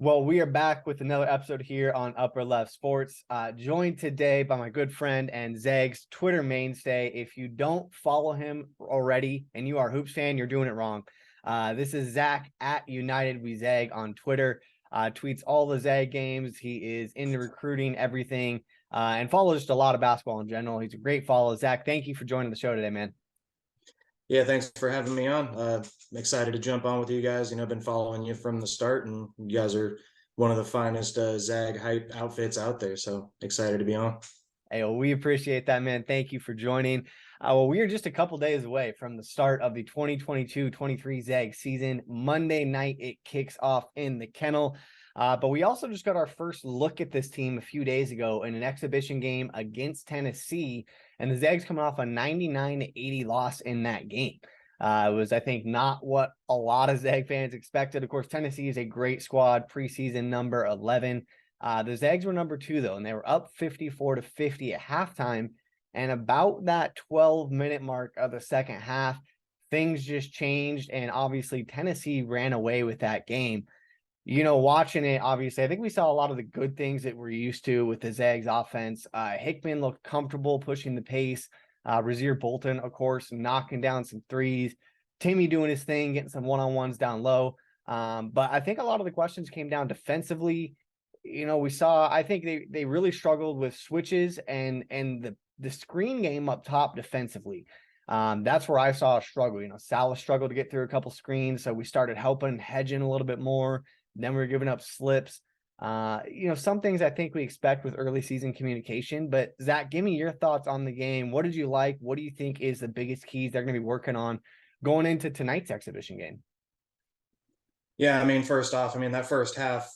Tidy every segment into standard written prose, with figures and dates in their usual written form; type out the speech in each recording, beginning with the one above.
Well, we are back with another episode here on Upper Left Sports, joined today by my good friend and Zag's Twitter mainstay. If you don't follow him already and you are a Hoops fan, you're doing it wrong. This is Zach at United We Zag on Twitter, tweets all the Zag games. He is into recruiting, everything, and follows just a lot of basketball in general. He's a great follow. Zach, thank you for joining the show today, man. Yeah, thanks for having me on. I'm excited to jump on with you guys. I've been following you from the start, and you guys are one of the finest Zag hype outfits out there. So excited to be on. Hey, well, we appreciate that, man. Thank you for joining. Well, we are just a couple days away from the start of the 2022-23 Zag season. Monday night, it kicks off in the Kennel. But we also just got our first look at this team a few days ago in an exhibition game against Tennessee, and the Zags coming off a 99-80 loss in that game. It was, I think, not what a lot of Zag fans expected. Of course, Tennessee is a great squad, preseason number 11. The Zags were number 2, though, and they were up 54-50 at halftime. And about that 12-minute mark of the second half, things just changed, and obviously Tennessee ran away with that game. Watching it, obviously, I think we saw a lot of the good things that we're used to with the Zags offense. Hickman looked comfortable pushing the pace. Rasir Bolton, of course, knocking down some threes. Timmy doing his thing, getting some one-on-ones down low. But I think a lot of the questions came down defensively. We saw, I think they really struggled with switches and the screen game up top defensively. That's where I saw a struggle. Salah struggled to get through a couple screens, so we started helping, hedging a little bit more. Then we were giving up slips. Some things I think we expect with early season communication. But Zach, give me your thoughts on the game. What did you like? What do you think is the biggest keys they're going to be working on going into tonight's exhibition game? Yeah, first off, that first half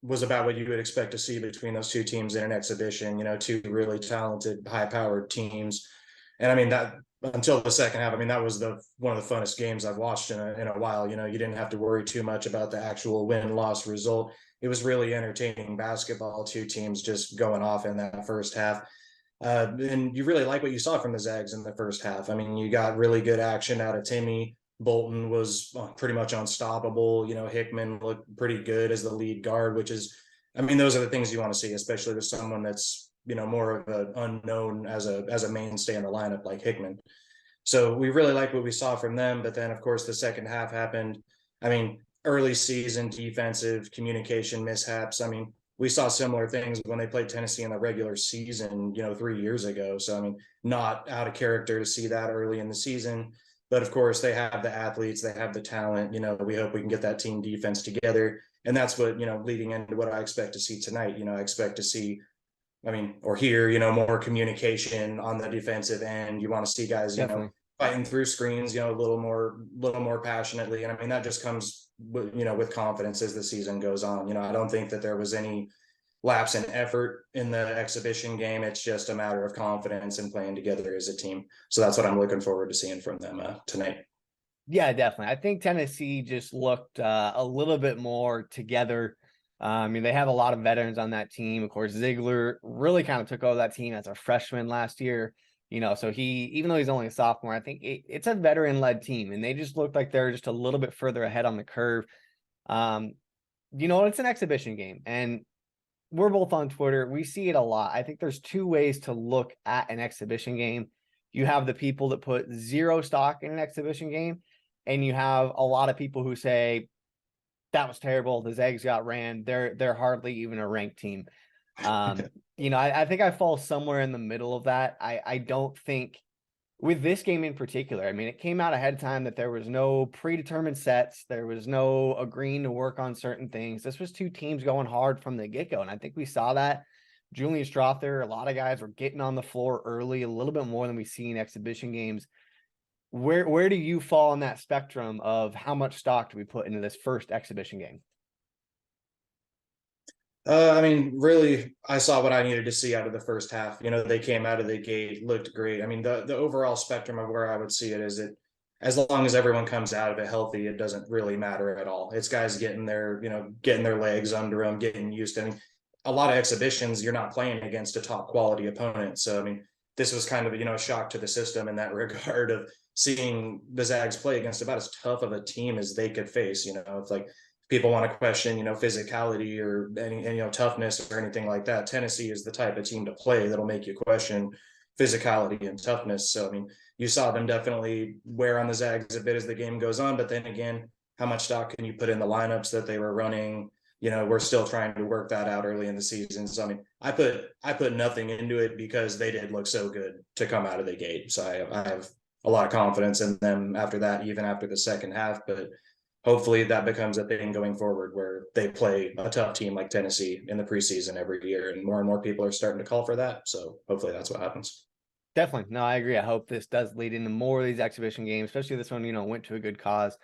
was about what you would expect to see between those two teams in an exhibition. Two really talented, high-powered teams, and that until the second half, that was one of the funnest games I've watched in a while. You didn't have to worry too much about the actual win-loss result. It was really entertaining basketball, two teams just going off in that first half. And you really like what you saw from the Zags in the first half. You got really good action out of Timmy. Bolton was pretty much unstoppable. Hickman looked pretty good as the lead guard, which is, those are the things you want to see, especially with someone that's, more of an unknown as a mainstay in the lineup like Hickman. So we really like what we saw from them. But then, of course, the second half happened. Early season defensive communication mishaps. We saw similar things when they played Tennessee in the regular season, 3 years ago. So, not out of character to see that early in the season. But of course, they have the athletes, they have the talent. We hope we can get that team defense together. And that's what, leading into what I expect to see tonight. I expect to see, or hear, more communication on the defensive end. You want to see guys, fighting through screens, a little more passionately. And that just comes with confidence as the season goes on. I don't think that there was any lapse in effort in the exhibition game. It's just a matter of confidence and playing together as a team. So that's what I'm looking forward to seeing from them tonight. Yeah, definitely. I think Tennessee just looked a little bit more together. They have a lot of veterans on that team. Of course, Ziegler really kind of took over that team as a freshman last year. So even though he's only a sophomore, I think it's a veteran-led team, and they just looked like they're just a little bit further ahead on the curve. It's an exhibition game, and we're both on Twitter. We see it a lot. I think there's two ways to look at an exhibition game. You have the people that put zero stock in an exhibition game, and you have a lot of people who say that was terrible. The Zags got ran. They're hardly even a ranked team. I think I fall somewhere in the middle of that. I don't think with this game in particular, it came out ahead of time that there was no predetermined sets. There was no agreeing to work on certain things. This was two teams going hard from the get-go, and I think we saw that. Julian Strother, a lot of guys were getting on the floor early, a little bit more than we see in exhibition games. Where do you fall on that spectrum of how much stock do we put into this first exhibition game? Really, I saw what I needed to see out of the first half. They came out of the gate, looked great. The overall spectrum of where I would see it is that as long as everyone comes out of it healthy, it doesn't really matter at all. It's guys getting their legs under them, getting used to. A lot of exhibitions, you're not playing against a top quality opponent. So, this was kind of, a shock to the system in that regard of seeing the Zags play against about as tough of a team as they could face. It's like people want to question, physicality or any toughness or anything like that. Tennessee is the type of team to play that'll make you question physicality and toughness. So, I mean, you saw them definitely wear on the Zags a bit as the game goes on, but then again, how much stock can you put in the lineups that they were running? We're still trying to work that out early in the season. So, I mean, I put nothing into it because they did look so good to come out of the gate. So I have a lot of confidence in them after that, even after the second half. But hopefully that becomes a thing going forward where they play a tough team like Tennessee in the preseason every year, and more people are starting to call for that. So hopefully that's what happens. Definitely. No, I agree. I hope this does lead into more of these exhibition games, especially this one, went to a good cause.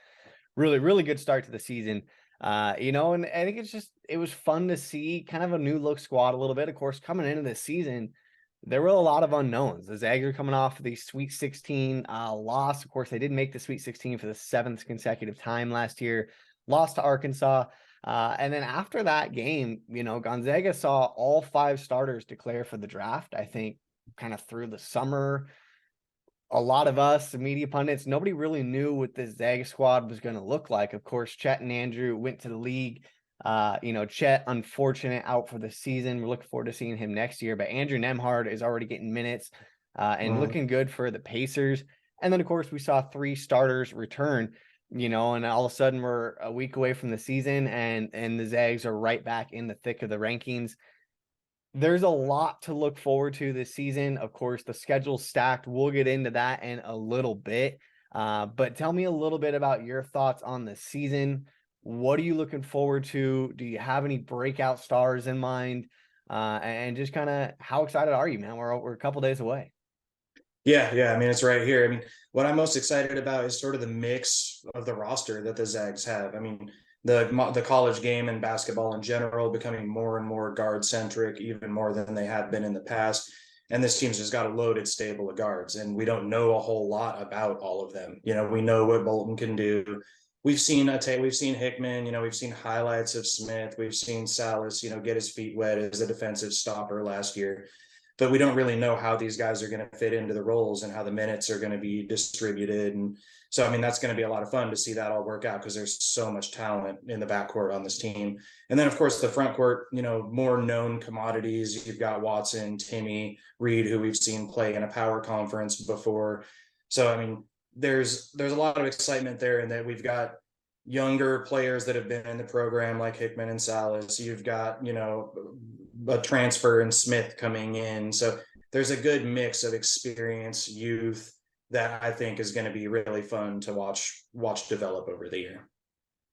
Really, really good start to the season. And I think it was fun to see kind of a new look squad a little bit. Of course, coming into this season, there were a lot of unknowns. The Zags are coming off the Sweet 16 loss. Of course, they did make the Sweet 16 for the 7th consecutive time last year, lost to Arkansas. And then after that game, Gonzaga saw all 5 starters declare for the draft. I think kind of through the summer, a lot of us, the media pundits, nobody really knew what this Zaga squad was going to look like. Of course, Chet and Andrew went to the league. Chet, unfortunate, out for the season. We're looking forward to seeing him next year. But Andrew Nemhard is already getting minutes and looking good for the Pacers. And then, of course, we saw 3 starters return, and all of a sudden we're a week away from the season and the Zags are right back in the thick of the rankings. There's a lot to look forward to this season. Of course, the schedule's stacked. We'll get into that in a little bit. But tell me a little bit about your thoughts on the season. What are you looking forward to? Do you have any breakout stars in mind? And just kind of how excited are you, man? We're a couple days away. Yeah. I mean, it's right here. I mean, what I'm most excited about is sort of the mix of the roster that the Zags have. I mean, the college game and basketball in general becoming more and more guard centric, even more than they have been in the past. And this team's just got a loaded stable of guards, and we don't know a whole lot about all of them. We know what Bolton can do. We've seen Hickman. We've seen highlights of Smith. We've seen Salas, get his feet wet as a defensive stopper last year, but we don't really know how these guys are going to fit into the roles and how the minutes are going to be distributed. And so, I mean, that's going to be a lot of fun to see that all work out because there's so much talent in the backcourt on this team. And then, of course, the front court, more known commodities. You've got Watson, Timmy, Reed, who we've seen play in a power conference before. So, I mean, there's a lot of excitement there in that we've got younger players that have been in the program like Hickman and Salas. You've got, a transfer and Smith coming in. So there's a good mix of experience, youth that I think is going to be really fun to watch develop over the year.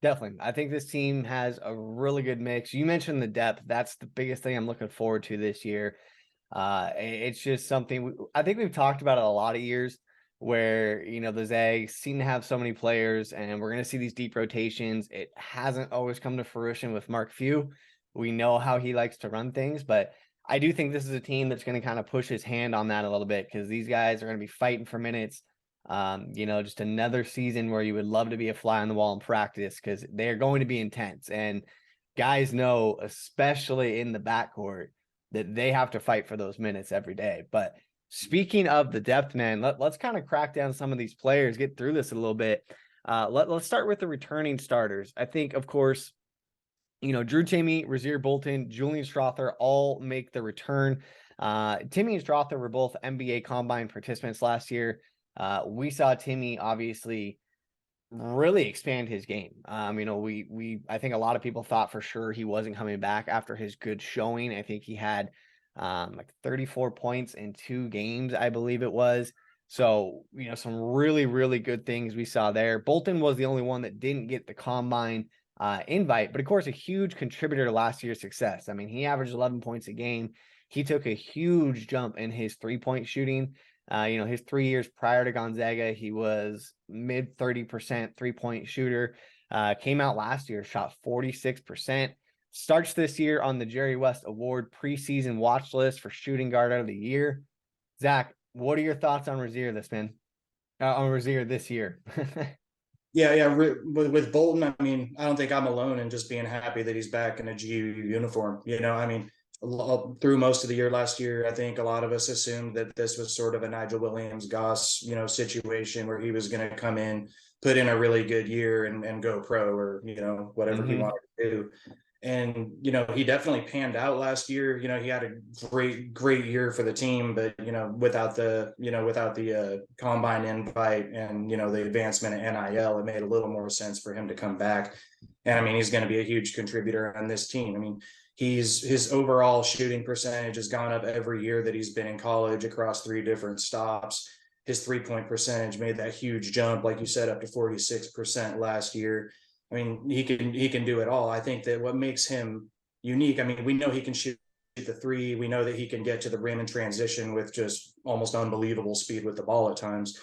Definitely. I think this team has a really good mix. You mentioned the depth. That's the biggest thing I'm looking forward to this year. It's just something I think we've talked about it a lot of years where, the Zags seem to have so many players and we're going to see these deep rotations. It hasn't always come to fruition with Mark Few. We know how he likes to run things, but I do think this is a team that's going to kind of push his hand on that a little bit because these guys are going to be fighting for minutes. Just another season where you would love to be a fly on the wall in practice because they're going to be intense. And guys know, especially in the backcourt, that they have to fight for those minutes every day. But speaking of the depth, man, let's kind of crack down some of these players, get through this a little bit. Let's start with the returning starters. I think, of course, Drew Timme, Rasir Bolton, Julian Strother all make the return. Timme and Strother were both NBA Combine participants last year. We saw Timme obviously really expand his game. I think a lot of people thought for sure he wasn't coming back after his good showing. I think he had like 34 points in 2 games, I believe it was. So, some really, really good things we saw there. Bolton was the only one that didn't get the Combine invite, but of course, a huge contributor to last year's success. I mean, he averaged 11 points a game. He took a huge jump in his 3-point shooting. His 3 years prior to Gonzaga, he was mid 30% 3-point shooter. Came out last year, shot 46%. Starts this year on the Jerry West Award preseason watch list for shooting guard out of the year. Zach, what are your thoughts on Rasir this year? Yeah. With Bolton, I mean, I don't think I'm alone in just being happy that he's back in a GU uniform. I mean, through most of the year last year, I think a lot of us assumed that this was sort of a Nigel Williams-Goss, situation where he was going to come in, put in a really good year and go pro, or, whatever he Hmm. wanted to do. And, he definitely panned out last year. He had a great year for the team, but, without the combine invite and, the advancement of NIL, it made a little more sense for him to come back. And I mean, he's going to be a huge contributor on this team. I mean, his overall shooting percentage has gone up every year that he's been in college across 3 different stops. His 3-point percentage made that huge jump, like you said, up to 46% last year. I mean, he can do it all. I think that what makes him unique, I mean, we know he can shoot the 3. We know that he can get to the rim and transition with just almost unbelievable speed with the ball at times.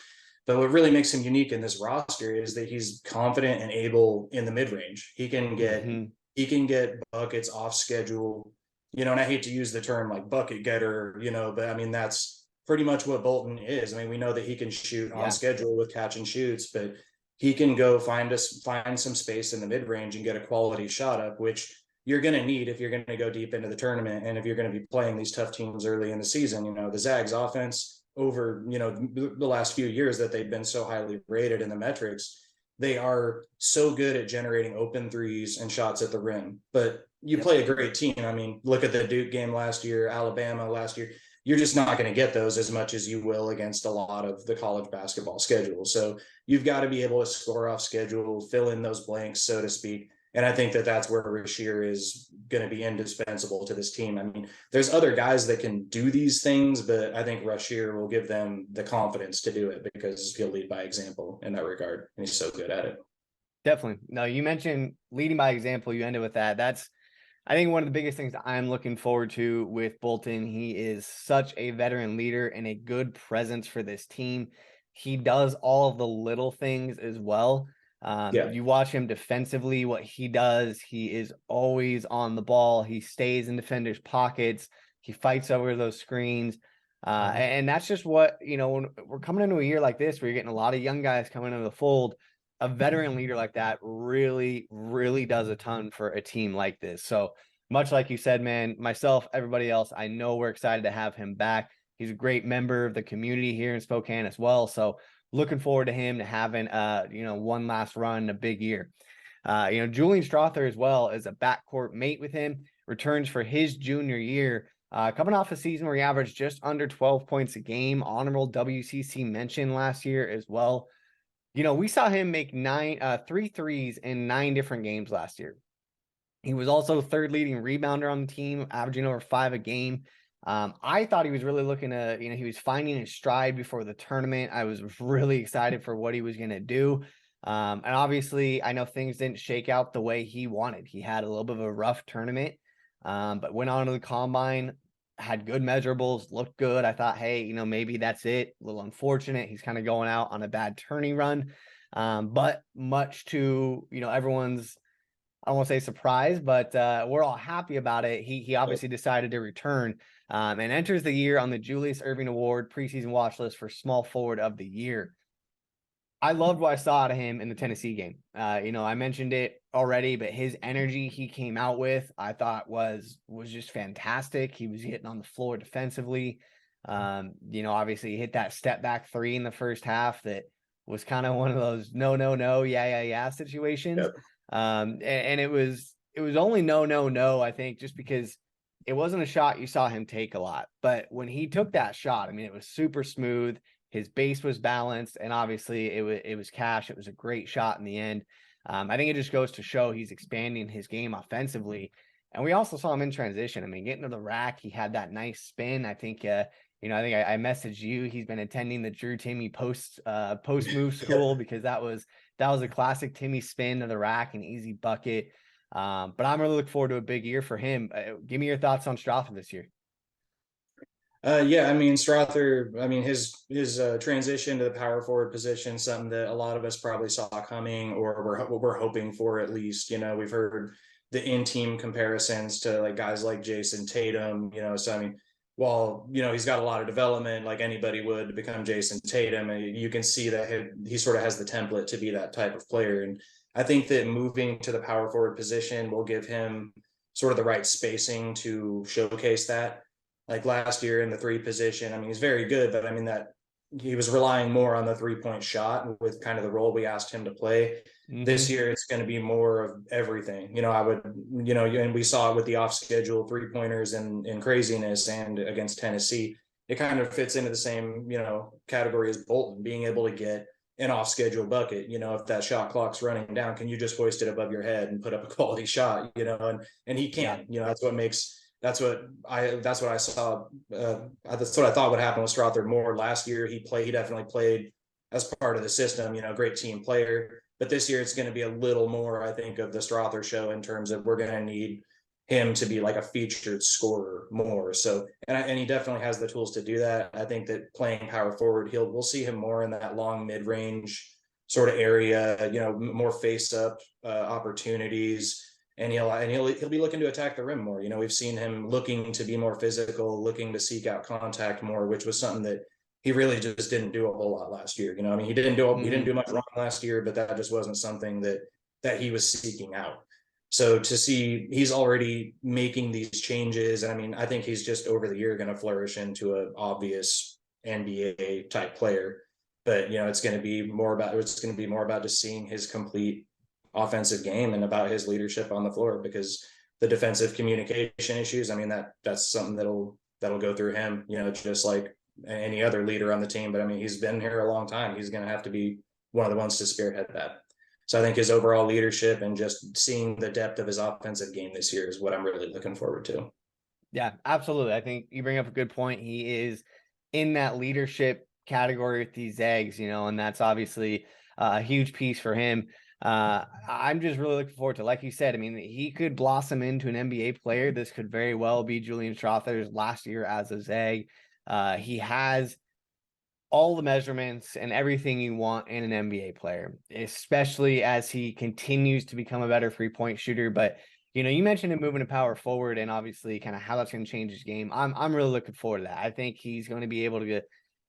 But what really makes him unique in this roster is that he's confident and able in the mid range. Hmm. He can get buckets off schedule, and I hate to use the term like bucket getter, but I mean that's pretty much what Bolton is. I mean, we know that he can shoot on Yeah, schedule with catch and shoots, but he can go find some space in the mid range and get a quality shot up, which you're going to need if you're going to go deep into the tournament and if you're going to be playing these tough teams early in the season. The Zags offense over the last few years that they've been so highly rated in the metrics, they are so good at generating open threes and shots at the rim. But you yep, play a great team. I mean, look at the Duke game last year, Alabama last year. You're just not going to get those as much as you will against a lot of the college basketball schedule. So you've got to be able to score off schedule, fill in those blanks, so to speak. And I think that that's where Rasheer is going to be indispensable to this team. I mean, there's other guys that can do these things, but I think Rasheer will give them the confidence to do it because he'll lead by example in that regard. And he's so good at it. definitely. No, you mentioned leading by example. You ended with that. That's, I think, one of the biggest things I'm looking forward to with Bolton. He is such a veteran leader and a good presence for this team. He does all of the little things as well. Yeah. You watch him defensively, what he does. He is always on the ball. He stays in defenders' pockets. He fights over those screens. And that's just what, when we're coming into a year like this, where you're getting a lot of young guys coming into the fold, a veteran leader like that really, really does a ton for a team like this. So much like you said, man, myself, everybody else, I know we're excited to have him back. He's a great member of the community here in Spokane as well. So looking forward to him to having one last run, a big year. Julian Strother as well as a backcourt mate with him, returns for his junior year. Coming off a season where he averaged just under 12 points a game, honorable WCC mention last year as well. We saw him make 3 threes in 9 different games last year. He was also third leading rebounder on the team, averaging over 5 a game. I thought he was really looking to, he was finding his stride before the tournament. I was really excited for what he was going to do. And obviously, I know things didn't shake out the way he wanted. He had a little bit of a rough tournament, but went on to the combine, had good measurables, looked good. I thought, hey, maybe that's it. A little unfortunate. He's kind of going out on a bad turning run. But much to, everyone's, I don't want to say surprised, but we're all happy about it. He obviously decided to return and enters the year on the Julius Erving Award preseason watch list for small forward of the year. I loved what I saw out of him in the Tennessee game. I mentioned it already, but his energy he came out with, I thought was just fantastic. He was hitting on the floor defensively. Obviously he hit that step back 3 in the first half that was kind of one of those no, yeah situations. Yep. And it was only no, I think, just because it wasn't a shot you saw him take a lot. But when he took that shot, I mean, it was super smooth. His base was balanced, and obviously it was cash. It was a great shot in the end. I think it just goes to show he's expanding his game offensively. And we also saw him in transition. I mean, getting to the rack, he had that nice spin. I think, I messaged you. He's been attending the Drew Timmy post move school because that was a classic Timmy spin to the rack, an easy bucket. But I'm really looking forward to a big year for him. Give me your thoughts on Strother this year. Yeah, I mean Strother. I mean his transition to the power forward position, something that a lot of us probably saw coming, or we're hoping for at least. We've heard the in-team comparisons to like guys like Jason Tatum. So I mean, while he's got a lot of development, like anybody would, to become Jason Tatum, and you can see that he sort of has the template to be that type of player. And I think that moving to the power forward position will give him sort of the right spacing to showcase that. Like last year in the 3 position, I mean, he's very good, but I mean he was relying more on the 3-point shot with kind of the role we asked him to play. This Hmm. year, it's going to be more of everything. I would, and we saw it with the off schedule 3-pointers and craziness and against Tennessee. It kind of fits into the same, category as Bolton, being able to get an off schedule bucket. If that shot clock's running down, can you just hoist it above your head and put up a quality shot, and he Yeah. can, that's what I saw. That's what I thought would happen with Strother more last year. He definitely played as part of the system, great team player. But this year it's going to be a little more, I think, of the Strother show in terms of we're going to need him to be like a featured scorer more. So, and he definitely has the tools to do that. I think that playing power forward, we'll see him more in that long mid range sort of area, more face up opportunities, and he'll be looking to attack the rim more. We've seen him looking to be more physical, looking to seek out contact more, which was something that he really just didn't do a whole lot last year. I mean, he didn't do much wrong last year, but that just wasn't something that he was seeking out. So to see he's already making these changes, and I mean, I think he's just over the year going to flourish into an obvious NBA type player. But it's going to be more about just seeing his complete offensive game and about his leadership on the floor, because the defensive communication issues, I mean, that's something that'll go through him, just like any other leader on the team. But I mean, he's been here a long time. He's going to have to be one of the ones to spearhead that. So I think his overall leadership and just seeing the depth of his offensive game this year is what I'm really looking forward to. Yeah, absolutely. I think you bring up a good point. He is in that leadership category with these eggs, and that's obviously a huge piece for him. I'm just really looking forward to, like you said, I mean, he could blossom into an NBA player. This could very well be Julian Strother's last year as a Zag. He has all the measurements and everything you want in an NBA player, especially as he continues to become a better 3-point shooter. But you mentioned him moving to power forward and obviously kind of how that's going to change his game. I'm really looking forward to that. I think he's going to be able to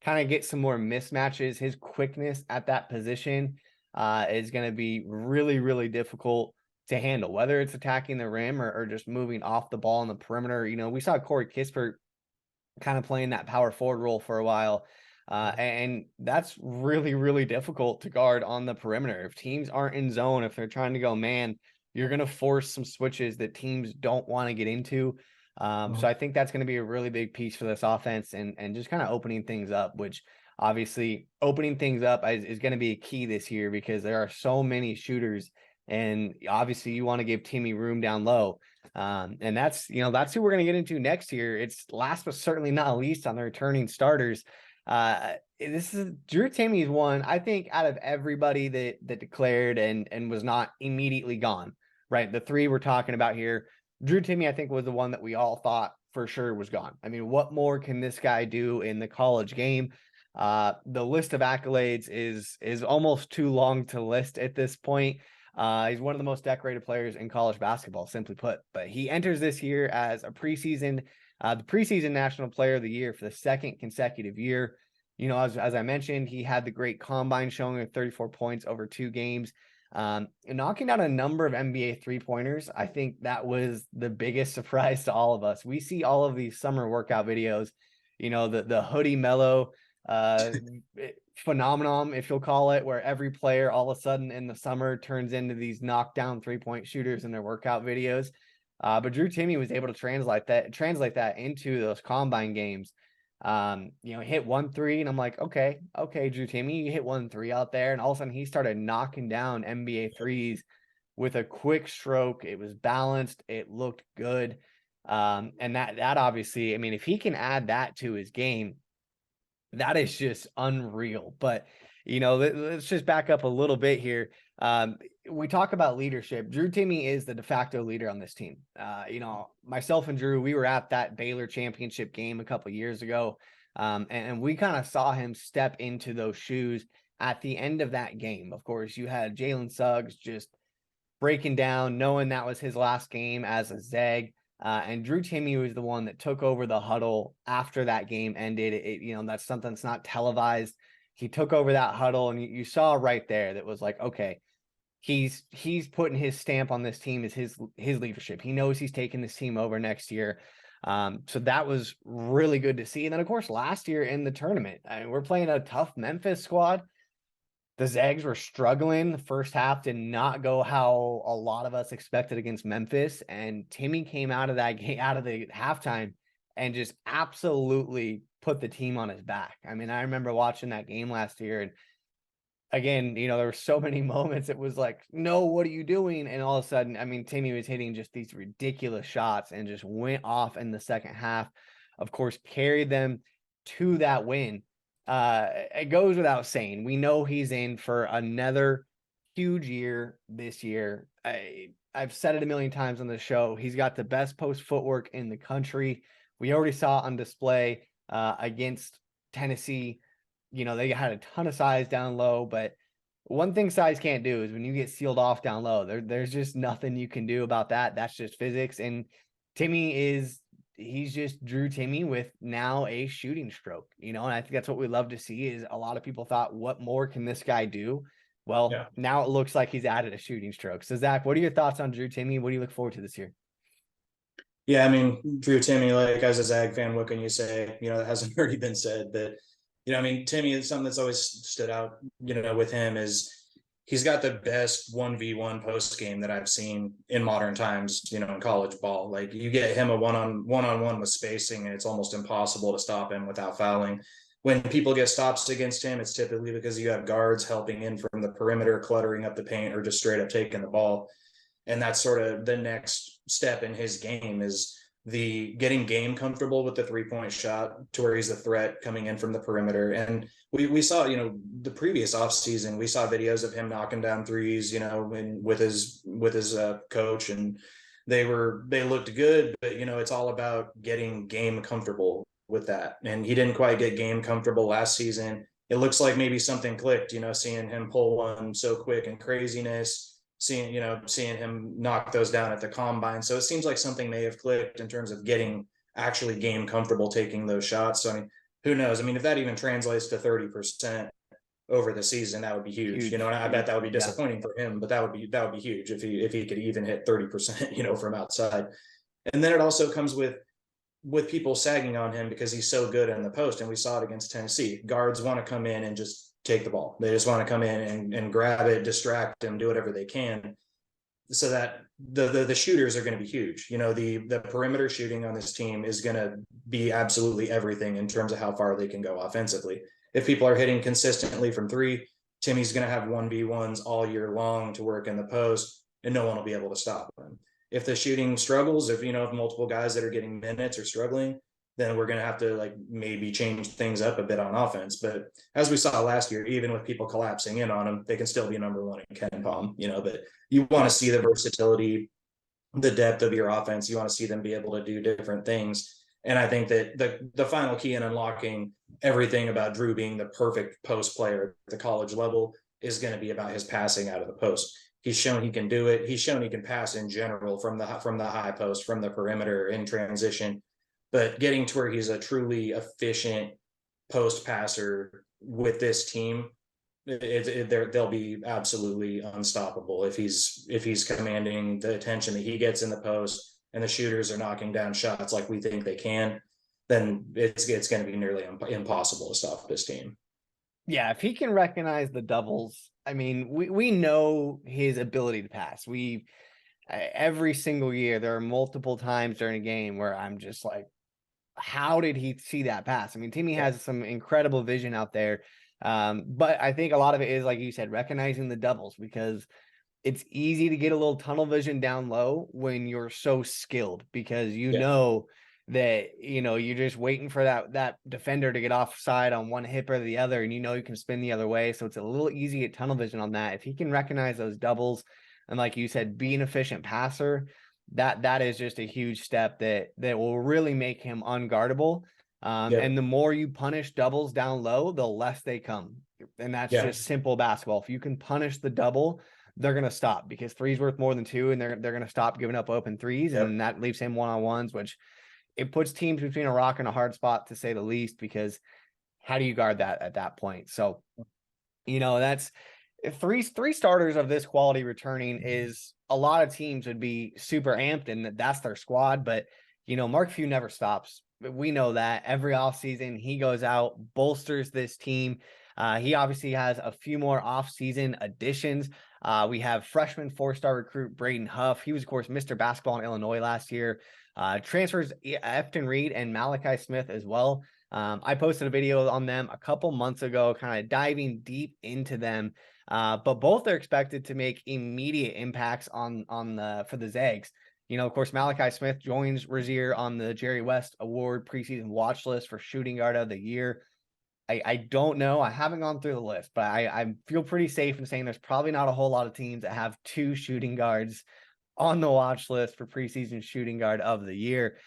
kind of get some more mismatches. His quickness at that position is going to be really, really difficult to handle, whether it's attacking the rim or just moving off the ball on the perimeter. We saw Corey Kispert kind of playing that power forward role for a while. And that's really, really difficult to guard on the perimeter. If teams aren't in zone, if they're trying to go man, you're going to force some switches that teams don't want to get into. So I think that's going to be a really big piece for this offense and just kind of opening things up, which obviously opening things up is going to be a key this year because there are so many shooters. And obviously you want to give Timmy room down low. And that's who we're going to get into next year. It's last but certainly not least on the returning starters. This is Drew Timmy's one, I think, out of everybody that declared and was not immediately gone, right? The three we're talking about here, Drew Timmy, I think, was the one that we all thought for sure was gone. I mean, what more can this guy do in the college game? The list of accolades is almost too long to list at this point. He's one of the most decorated players in college basketball, simply put. But he enters this year as the preseason National Player of the Year for the second consecutive year. As I mentioned, he had the great combine showing of 34 points over 2 games, knocking down a number of NBA 3-pointers. I think that was the biggest surprise to all of us. We see all of these summer workout videos, the hoodie mellow phenomenon, if you'll call it, where every player all of a sudden in the summer turns into these knockdown 3-point shooters in their workout videos. But Drew Timme was able to translate that into those combine games. Hit 1 3, and I'm like, okay, Drew Timme, you hit 1 3 out there, and all of a sudden he started knocking down NBA threes with a quick stroke. It was balanced, it looked good. And that obviously, I mean, if he can add that to his game, that is just unreal. But let's just back up a little bit here. We talk about leadership. Drew Timme is the de facto leader on this team. Myself and Drew, we were at that Baylor championship game a couple years ago, and we kind of saw him step into those shoes at the end of that game. Of course, you had Jalen Suggs just breaking down, knowing that was his last game as a Zag. And Drew Timme was the one that took over the huddle after that game ended. That's something that's not televised. He took over that huddle, and you saw right there that was like, okay, he's putting his stamp on this team as his leadership. He knows he's taking this team over next year. So that was really good to see. And then, of course, last year in the tournament, I mean, we're playing a tough Memphis squad. The Zags were struggling. The first half did not go how a lot of us expected against Memphis. And Timmy came out of that game, out of the halftime, and just absolutely put the team on his back. I mean, I remember watching that game last year, and again, there were so many moments. It was like, no, what are you doing? And all of a sudden, I mean, Timmy was hitting just these ridiculous shots and just went off in the second half. Of course, carried them to that win. It goes without saying, we know he's in for another huge year this year. I've said it a million times on the show. He's got the best post footwork in the country. We already saw on display against Tennessee. They had a ton of size down low, but one thing size can't do is when you get sealed off down low, there's just nothing you can do about that. That's just physics. And he's just Drew Timmy with now a shooting stroke, and I think that's what we love to see. Is a lot of people thought, what more can this guy do? Well, Yeah. now it looks like he's added a shooting stroke. So Zach, what are your thoughts on Drew Timmy? What do you look forward to this year? Yeah, I mean, Drew Timmy, like as a Zag fan, what can you say? That hasn't already been said. But I mean, Timmy is something that's always stood out, with him is he's got the best 1v1 post game that I've seen in modern times, in college ball. Like you get him a one-on-one with spacing, and it's almost impossible to stop him without fouling. When people get stops against him, it's typically because you have guards helping in from the perimeter, cluttering up the paint, or just straight up taking the ball. And that's sort of the next step in his game is the getting game comfortable with the 3-point shot to where he's a threat coming in from the perimeter. And we saw, the previous offseason, we saw videos of him knocking down threes, and with his coach, and they looked good, but it's all about getting game comfortable with that. And he didn't quite get game comfortable last season. It looks like maybe something clicked, seeing him pull one so quick and craziness, seeing him knock those down at the combine. So it seems like something may have clicked in terms of getting actually game comfortable taking those shots. So I mean, who knows? I mean, if that even translates to 30% over the season, that would be huge. And I bet that would be disappointing for him, but that would be huge if he could even hit 30%, from outside. And then it also comes with people sagging on him because he's so good in the post. And we saw it against Tennessee. Guards want to come in and just take the ball. They just want to come in and grab it, distract him, do whatever they can, so that the shooters are going to be huge. The perimeter shooting on this team is going to be absolutely everything in terms of how far they can go offensively. If people are hitting consistently from three, Timmy's going to have 1v1s all year long to work in the post, and no one will be able to stop him. If the shooting struggles, if multiple guys that are getting minutes are struggling, then we're going to have to maybe change things up a bit on offense. But as we saw last year, even with people collapsing in on them, they can still be number one in KenPom, but you want to see the versatility, the depth of your offense. You want to see them be able to do different things. And I think that the final key in unlocking everything about Drew being the perfect post player at the college level is going to be about his passing out of the post. He's shown he can do it. He's shown he can pass in general from the high post, from the perimeter in transition. But getting to where he's a truly efficient post passer with this team, they'll be absolutely unstoppable if he's commanding the attention that he gets in the post, and the shooters are knocking down shots like we think they can. Then it's going to be nearly impossible to stop this team. Yeah, if he can recognize the doubles, I mean, we know his ability to pass. Every single year there are multiple times during a game where I'm just like, how did he see that pass? I mean, Timmy has some incredible vision out there. But I think a lot of it is, like you said, recognizing the doubles, because it's easy to get a little tunnel vision down low when you're so skilled, because know that, you're just waiting for that defender to get offside on one hip or the other, and you can spin the other way. So it's a little easy to get tunnel vision on that. If he can recognize those doubles and, like you said, be an efficient passer, that is just a huge step that will really make him unguardable. And the more you punish doubles down low, the less they come. And that's just simple basketball. If you can punish the double, they're going to stop, because three's worth more than two, and they're going to stop giving up open threes. And that leaves him one-on-ones, which it puts teams between a rock and a hard spot, to say the least, because how do you guard that at that point? So, that's three starters of this quality returning is a lot of teams would be super amped, and that's their squad. But Mark Few never stops. We know that every offseason he goes out, bolsters this team. He obviously has a few more offseason additions. We have freshman 4-star recruit Braden Huff. He was, of course, Mr. Basketball in Illinois last year. Transfers Efton Reed and Malachi Smith as well. I posted a video on them a couple months ago, kind of diving deep into them. But both are expected to make immediate impacts for the Zags. Of course, Malachi Smith joins Rozier on the Jerry West Award preseason watch list for shooting guard of the year. I don't know. I haven't gone through the list, but I feel pretty safe in saying there's probably not a whole lot of teams that have 2 shooting guards on the watch list for preseason shooting guard of the year.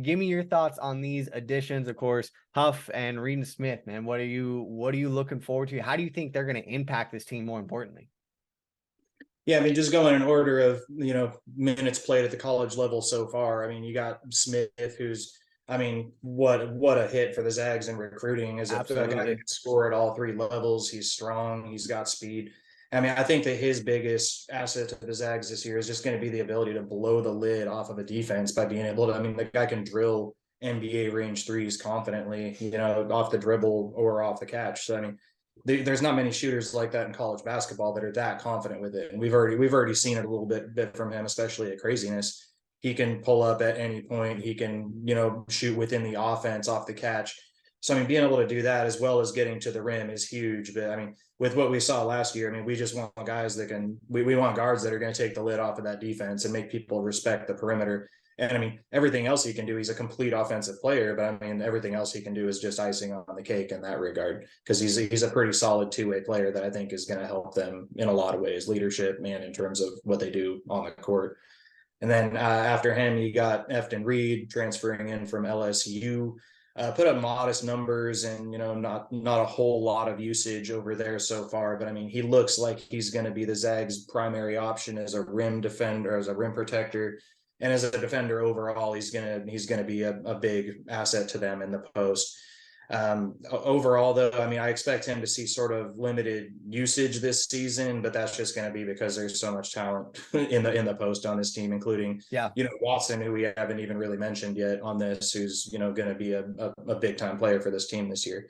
Give me your thoughts on these additions. Of course, Huff and Reed Smith, man. What are you looking forward to? How do you think they're going to impact this team more importantly? Yeah, I mean, just going in order of, minutes played at the college level so far. I mean, you got Smith, who's, I mean, what a hit for the Zags in recruiting as a guy who Absolutely. can score at all 3 levels. He's strong. He's got speed. I mean, I think that his biggest asset to the Zags this year is just going to be the ability to blow the lid off of a defense by being able to, I mean, the guy can drill NBA range threes confidently, off the dribble or off the catch. So, I mean, there's not many shooters like that in college basketball that are that confident with it. And we've already seen it a little bit from him, especially at Craziness. He can pull up at any point. He can, shoot within the offense off the catch. So, I mean, being able to do that as well as getting to the rim is huge. But I mean, with what we saw last year, I mean, we just want guys that we want guards that are going to take the lid off of that defense and make people respect the perimeter. And I mean, everything else he can do, he's a complete offensive player, but I mean, everything else he can do is just icing on the cake in that regard, because he's a pretty solid 2-way player that I think is going to help them in a lot of ways, leadership, man, in terms of what they do on the court. And then after him, you got Efton Reed transferring in from LSU. Put up modest numbers and not a whole lot of usage over there so far, but I mean he looks like he's going to be the Zags' primary option as a rim defender, as a rim protector, and as a defender overall. He's gonna be a big asset to them in the post. Overall, though, I mean, I expect him to see sort of limited usage this season, but that's just going to be because there's so much talent in the post on this team, including Yeah. Watson, who we haven't even really mentioned yet on this, who's going to be a big time player for this team this year.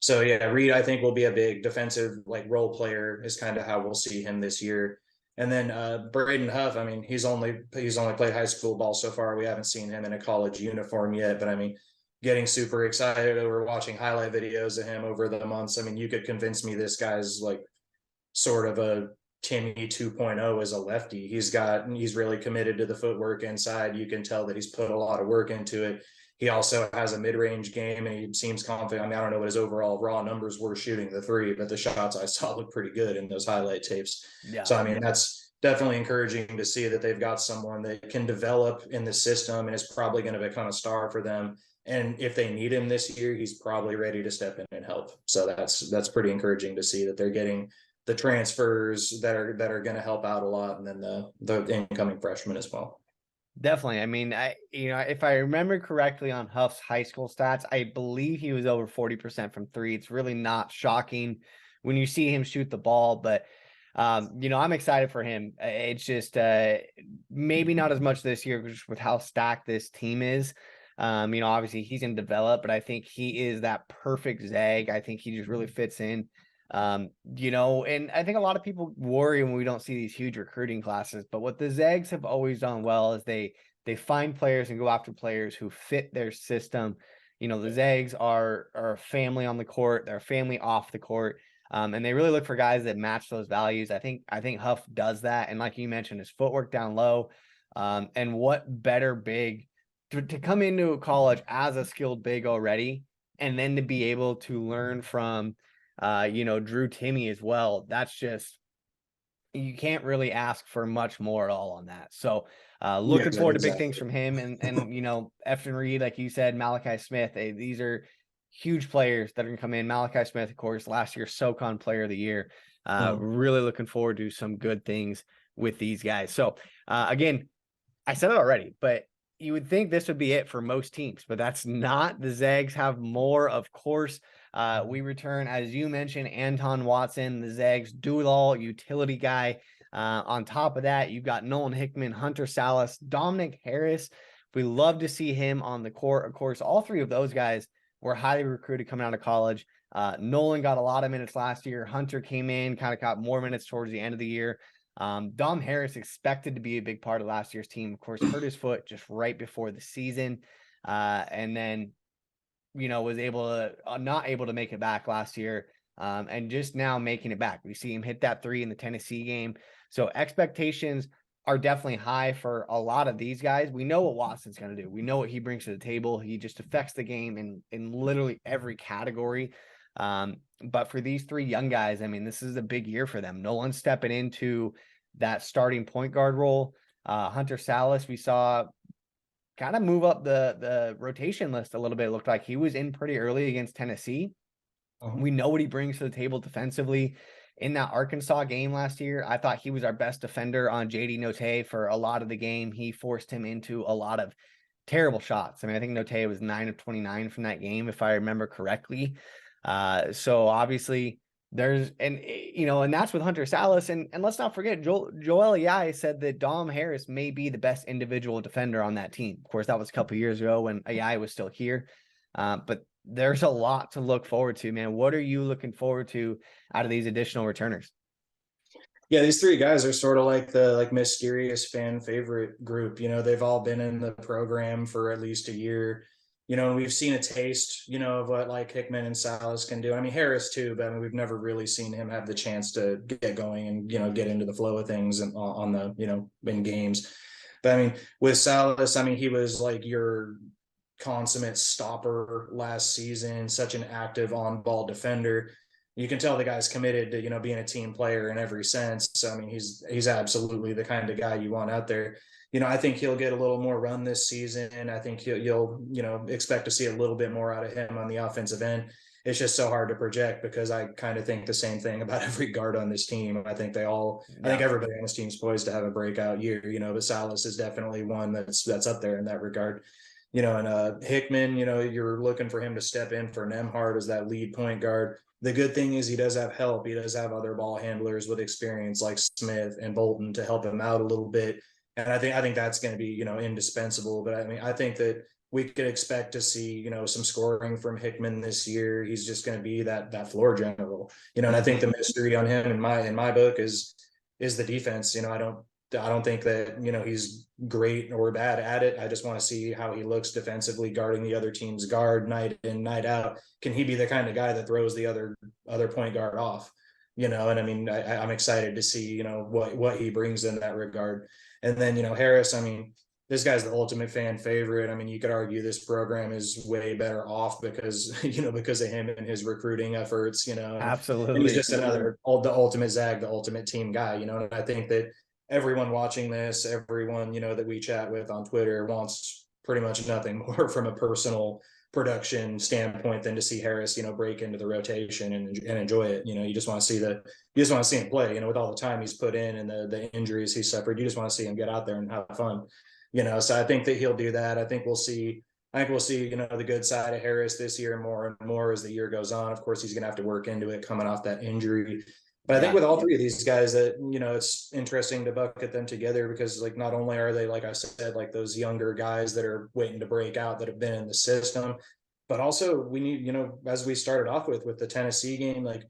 So yeah, Reed, I think, will be a big defensive role player, is kind of how we'll see him this year. And then Braden Huff, I mean, he's only played high school ball so far. We haven't seen him in a college uniform yet, but I mean, getting super excited over watching highlight videos of him over the months. I mean, you could convince me this guy's sort of a Timmy 2.0 as a lefty. He's really committed to the footwork inside. You can tell that he's put a lot of work into it. He also has a mid-range game and he seems confident. I mean, I don't know what his overall raw numbers were shooting the 3, but the shots I saw look pretty good in those highlight tapes. Yeah. So, I mean, that's definitely encouraging to see that they've got someone that can develop in the system and is probably going to become a star for them. And if they need him this year, he's probably ready to step in and help. So that's pretty encouraging to see that they're getting the transfers that are going to help out a lot, and then the incoming freshmen as well. Definitely. I mean, if I remember correctly on Huff's high school stats, I believe he was over 40% from 3. It's really not shocking when you see him shoot the ball, but I'm excited for him. It's just maybe not as much this year just with how stacked this team is. Obviously he's going to develop, but I think he is that perfect Zag. I think he just really fits in. And I think a lot of people worry when we don't see these huge recruiting classes, but what the Zags have always done well is they find players and go after players who fit their system. The Zags are a family on the court, they're a family off the court. And they really look for guys that match those values. I think Huff does that. And like you mentioned, his footwork down low. And what better big to come into college as a skilled big already, and then to be able to learn from, Drew Timme as well. That's just, you can't really ask for much more at all on that. So looking forward to big things from him and Efton Reed, like you said, Malachi Smith. These are huge players that are going to come in. Malachi Smith, of course, last year SoCon Player of the Year. Really looking forward to some good things with these guys. So again, I said it already, but you would think this would be it for most teams, but that's not. The Zags have more, of course. We return, as you mentioned, Anton Watson, the Zags do-it-all utility guy. On top of that, you've got Nolan Hickman, Hunter Salas, Dominic Harris We love to see him on the court. Of course, all three of those guys were highly recruited coming out of college. Nolan got a lot of minutes last year. Hunter came in, kind of got more minutes towards the end of the year. Dom Harris expected to be a big part of last year's team. Of course, hurt his foot just right before the season. And then, was able to not able to make it back last year. And just now making it back. We see him hit that 3 in the Tennessee game. So expectations are definitely high for a lot of these guys. We know what Watson's going to do. We know what he brings to the table. He just affects the game in literally every category. But for these 3 young guys, I mean, this is a big year for them. Nolan's stepping into that starting point guard role. Hunter Salas, we saw kind of move up the rotation list a little bit. It looked like he was in pretty early against Tennessee. We know what he brings to the table defensively. In that Arkansas game last year, I thought he was our best defender on JD Notae for a lot of the game. He forced him into a lot of terrible shots. I mean, I think Notae was 9 of 29 from that game, if I remember correctly. So obviously and that's with Hunter Salas. And let's not forget, Joel Ayai said that Dom Harris may be the best individual defender on that team. Of course, that was a couple of years ago when Ayai was still here. But there's a lot to look forward to, man. What are you looking forward to out of these additional returners? Yeah, these 3 guys are sort of like the mysterious fan favorite group. They've all been in the program for at least a year. We've seen a taste, of what like Hickman and Salas can do. I mean, Harris too, but I mean, we've never really seen him have the chance to get going and, get into the flow of things and on the, in games. But I mean, with Salas, I mean, he was like your consummate stopper last season, such an active on-ball defender. You can tell the guy's committed to, being a team player in every sense. So, I mean, he's absolutely the kind of guy you want out there. I think he'll get a little more run this season. I think you'll expect to see a little bit more out of him on the offensive end. It's just so hard to project because I kind of think the same thing about every guard on this team. I think I think everybody on this team's poised to have a breakout year, but Salas is definitely one that's up there in that regard. And Hickman, you're looking for him to step in for Nemhard as that lead point guard. The good thing is he does have help. He does have other ball handlers with experience like Smith and Bolton to help him out a little bit. And I think that's going to be, indispensable. But I mean, I think that we could expect to see, some scoring from Hickman this year. He's just going to be that floor general, and I think the mystery on him in my book is the defense. I don't think that, he's great or bad at it. I just want to see how he looks defensively guarding the other team's guard night in, night out. Can he be the kind of guy that throws the other point guard off? And I mean, I'm excited to see, what he brings in that regard. And then, Harris, I mean, this guy's the ultimate fan favorite. I mean, you could argue this program is way better off because of him and his recruiting efforts, Absolutely. And he's just the ultimate Zag, the ultimate team guy, and I think that everyone watching this, everyone, that we chat with on Twitter wants pretty much nothing more from a personal production standpoint than to see Harris, break into the rotation and enjoy it. You just want to see him play, with all the time he's put in and the injuries he suffered. You just want to see him get out there and have fun, so I think that he'll do that. I think we'll see, the good side of Harris this year more and more as the year goes on. Of course, he's going to have to work into it coming off that injury. But I think with all 3 of these guys that, it's interesting to bucket them together because like, not only are they, like I said, like those younger guys that are waiting to break out that have been in the system, but also we need, as we started off with the Tennessee game, like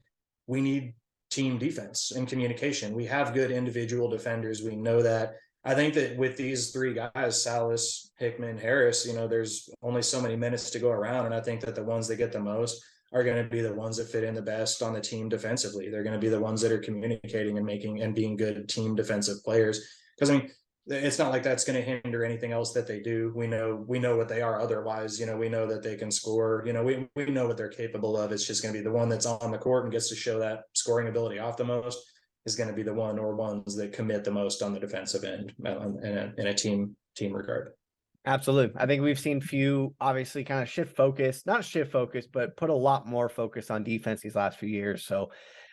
we need team defense and communication. We have good individual defenders. We know that. I think that with these 3 guys, Salas, Hickman, Harris, there's only so many minutes to go around. And I think that the ones that get the most are going to be the ones that fit in the best on the team defensively. They're going to be the ones that are communicating and being good team defensive players. Because I mean, it's not like that's going to hinder anything else that they do. We know what they are otherwise. We know that they can score. We know what they're capable of. It's just going to be the one that's on the court and gets to show that scoring ability off the most is going to be the one or ones that commit the most on the defensive end in a team regard. Absolutely. I think we've seen few obviously kind of not shift focus, but put a lot more focus on defense these last few years. So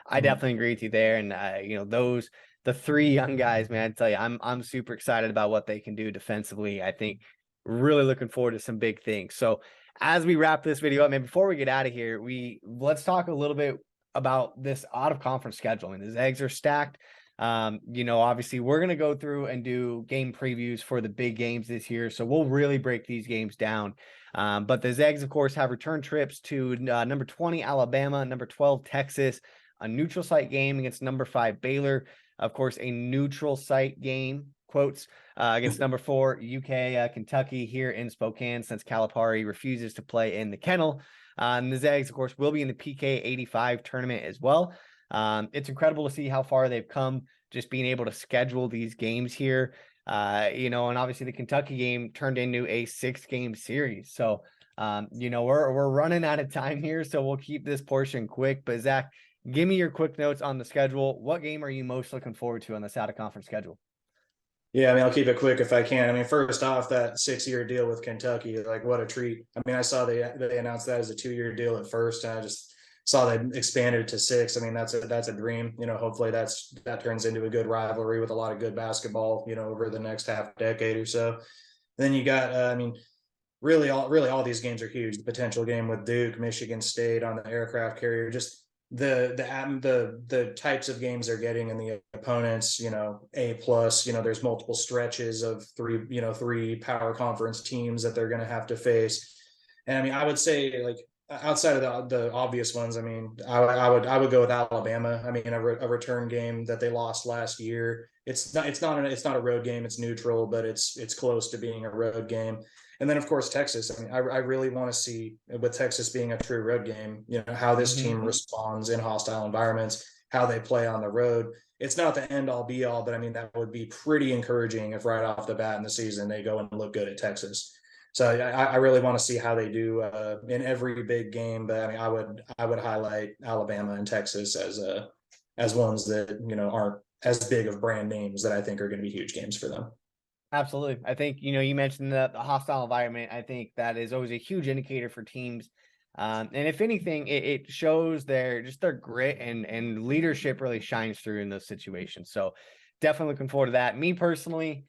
I definitely agree with you there. And the 3 young guys, man, I tell you, I'm super excited about what they can do defensively. I think really looking forward to some big things. So as we wrap this video up, man, before we get out of here, let's talk a little bit about this out of conference schedule. I mean, the Zags are stacked. Obviously we're going to go through and do game previews for the big games this year. So we'll really break these games down. But the Zags, of course, have return trips to number 20, Alabama, number 12, Texas, a neutral site game against number 5, Baylor. Of course, a neutral site game, quotes, against number 4, UK, Kentucky here in Spokane, since Calipari refuses to play in the Kennel. And the Zags, of course, will be in the PK 85 tournament as well. It's incredible to see how far they've come, just being able to schedule these games here. And obviously the Kentucky game turned into a 6-game series. So, we're running out of time here, so we'll keep this portion quick. But Zach, give me your quick notes on the schedule. What game are you most looking forward to on this out of conference schedule? Yeah, I mean, I'll keep it quick if I can. I mean, first off, that 6-year deal with Kentucky, like what a treat. I mean, I saw they announced that as a 2-year deal at first, and I just saw they expanded to 6. I mean, that's a dream. Hopefully that turns into a good rivalry with a lot of good basketball, over the next half decade or so. Then you got, I mean, really all these games are huge. The potential game with Duke, Michigan State on the aircraft carrier, just the types of games they're getting and the opponents, A plus, there's multiple stretches of 3 power conference teams that they're going to have to face. And I mean, I would say, like, outside of the obvious ones, I mean, I would go with Alabama. I mean, a return game that they lost last year. It's not a road game. It's neutral, but it's close to being a road game. And then, of course, Texas. I mean, I really want to see, with Texas being a true road game, how this team responds in hostile environments, how they play on the road. It's not the end all be all, but I mean, that would be pretty encouraging if right off the bat in the season they go and look good at Texas. So I really want to see how they do in every big game. But I mean, I would highlight Alabama and Texas as ones that aren't as big of brand names that I think are going to be huge games for them. Absolutely. I think, you mentioned the hostile environment. I think that is always a huge indicator for teams. And if anything, it shows their grit and leadership really shines through in those situations. So definitely looking forward to that. Me personally,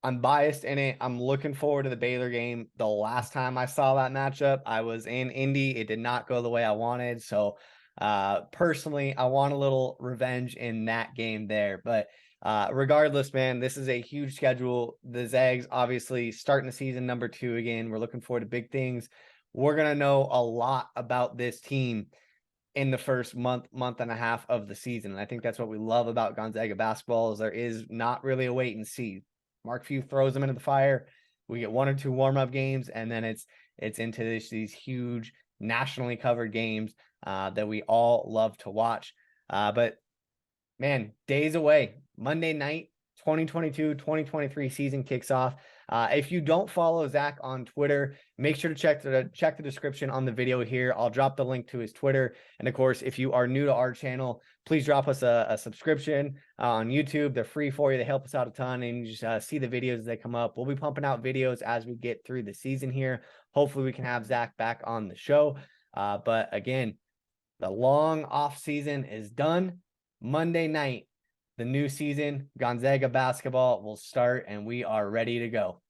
I'm biased in it. I'm looking forward to the Baylor game. The last time I saw that matchup, I was in Indy. It did not go the way I wanted. So personally, I want a little revenge in that game there. But regardless, man, this is a huge schedule. The Zags obviously starting the season number 2 again. We're looking forward to big things. We're going to know a lot about this team in the first month and a half of the season. And I think that's what we love about Gonzaga basketball, is there is not really a wait and see. Mark Few throws them into the fire. We get 1 or 2 warm-up games, and then it's into these huge nationally covered games that we all love to watch. But man, days away. Monday night, 2022-2023 season kicks off. If you don't follow Zach on Twitter, make sure to check the description on the video here. I'll drop the link to his Twitter. And of course, if you are new to our channel, please drop us a subscription on YouTube. They're free for you. They help us out a ton, and you just see the videos as they come up. We'll be pumping out videos as we get through the season here. Hopefully we can have Zach back on the show. But again, the long off season is done. Monday night, the new season, Gonzaga basketball will start, and we are ready to go.